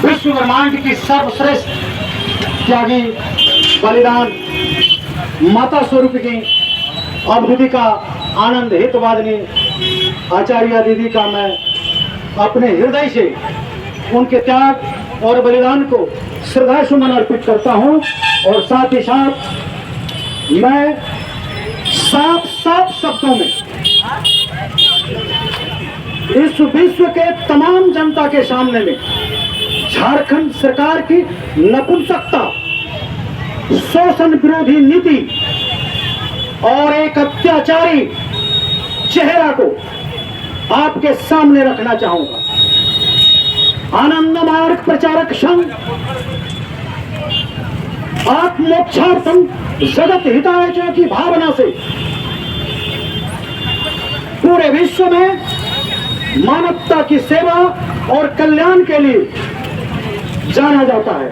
विश्व ब्रह्मांड की सर्वश्रेष्ठ त्यागी बलिदान माता स्वरूप की अवधि का आनंद हितवादिनी आचार्य दीदी का मैं अपने हृदय से उनके त्याग और बलिदान को श्रद्धा सुमन अर्पित करता हूं। और साथ ही साथ मैं साफ साफ शब्दों में इस विश्व के तमाम जनता के सामने में झारखंड सरकार की नपुंसकता, शोषण विरोधी नीति और एक अत्याचारी चेहरा को आपके सामने रखना चाहूंगा। आनंद मार्ग प्रचारक संघ आत्मोक्षार्थम जगत हिताय की भावना से पूरे विश्व में मानवता की सेवा और कल्याण के लिए जाना जाता है।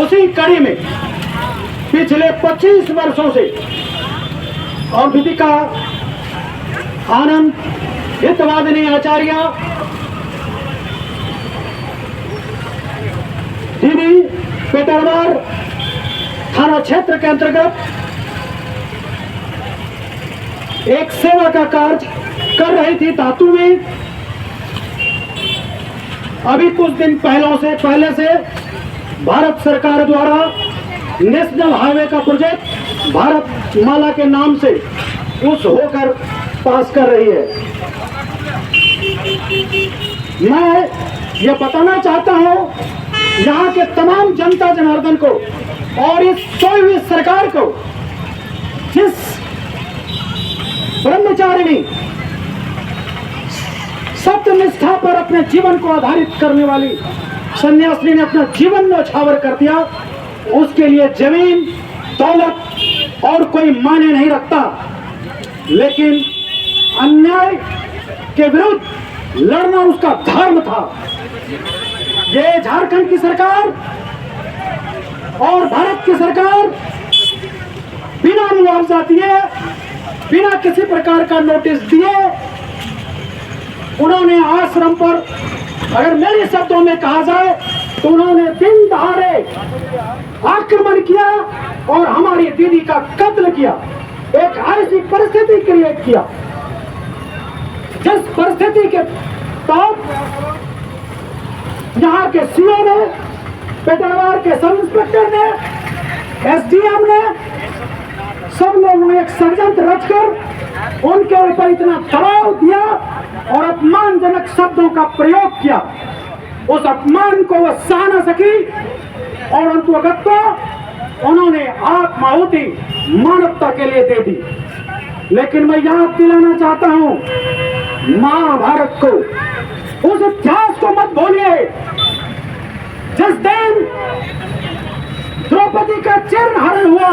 उसी कड़ी में पिछले 25 वर्षों से अवधि का आनंद हितवादिनी आचार्य दीदी पेटरवार थाना क्षेत्र के अंतर्गत एक सेवा का कार्य कर रही थी धातु में। अभी कुछ दिन पहले से भारत सरकार द्वारा नेशनल हाईवे का प्रोजेक्ट भारत माला के नाम से उस होकर पास कर रही है। मैं ये बताना चाहता हूं यहाँ के तमाम जनता जनार्दन को और इस सोई हुई सरकार को, जिस ब्रह्मचारिणी सत्य निष्ठा पर अपने जीवन को आधारित करने वाली सन्यासिनी ने अपना जीवन न्यौछावर कर दिया, उसके लिए जमीन दौलत और कोई मायने नहीं रखता। लेकिन अन्याय के विरुद्ध लड़ना उसका धर्म था। ये झारखंड की सरकार और भारत की सरकार बिना मुआवजा दिए, बिना किसी प्रकार का नोटिस दिए, उन्होंने आश्रम पर, अगर मेरे शब्दों में कहा जाए तो उन्होंने दिन दहाड़े आक्रमण किया और हमारी दीदी का कत्ल किया। एक ऐसी परिस्थिति क्रिएट किया जिस परिस्थिति के तहत यहाँ के सीओ ने, पेटरवार के सब इंस्पेक्टर ने, एसडीएम ने, सब लोगों ने एक षड्यंत्र रचकर उनके ऊपर इतना दबाव दिया और अपमानजनक शब्दों का प्रयोग किया। उस अपमान को वह सह न सकी और अंतर्गत उन्होंने आत्माहुति मानवता के लिए दे दी। लेकिन मैं याद दिलाना चाहता हूं महाभारत को, उस इतिहास को मत भूलिए जिस दिन द्रौपदी का चिरहरण हुआ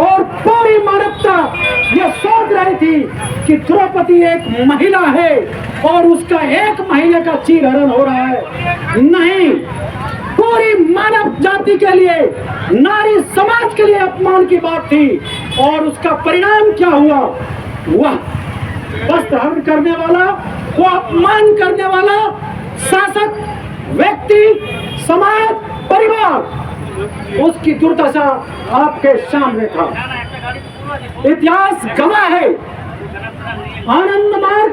और पूरी मानवता यह सोच रही थी कि द्रौपदी एक महिला है और उसका एक महीने का चिरहरण हो रहा है। नहीं, पूरी मानव जाति के लिए, नारी समाज के लिए अपमान की बात थी। और उसका परिणाम क्या हुआ? वह वस्त्र हरण करने वाला, वो अपमान करने वाला शासक, व्यक्ति, समाज, परिवार, उसकी दुर्दशा आपके सामने था। इतिहास गवाह है। आनंद मार्ग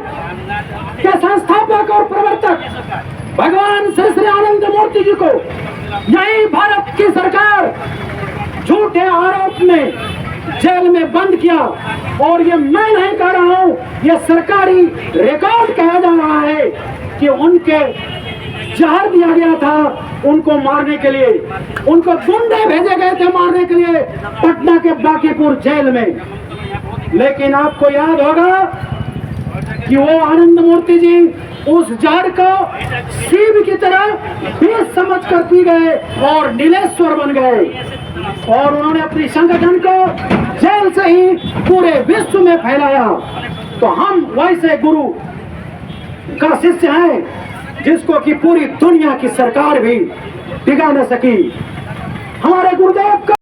के संस्थापक और प्रवर्तक भगवान श्री श्री आनंद मूर्ति जी को यही भारत की सरकार झूठे आरोप में जेल में बंद किया। और ये मैं नहीं कह रहा हूं, ये सरकारी रिकॉर्ड कहा जा रहा है कि उनके जहर दिया गया था उनको मारने के लिए, उनको गुंडे भेजे गए थे मारने के लिए पटना के बांकीपुर जेल में। लेकिन आपको याद होगा कि वो आनंद मूर्ति जी उस जहर को शिव की तरह विष समझ कर पी गए और नीलेश्वर बन गए। और उन्होंने अपनी संगठन को जेल से ही पूरे विश्व में फैलाया। तो हम वैसे गुरु का शिष्य हैं जिसको कि पूरी दुनिया की सरकार भी डिगा न सकी। हमारे गुरुदेव का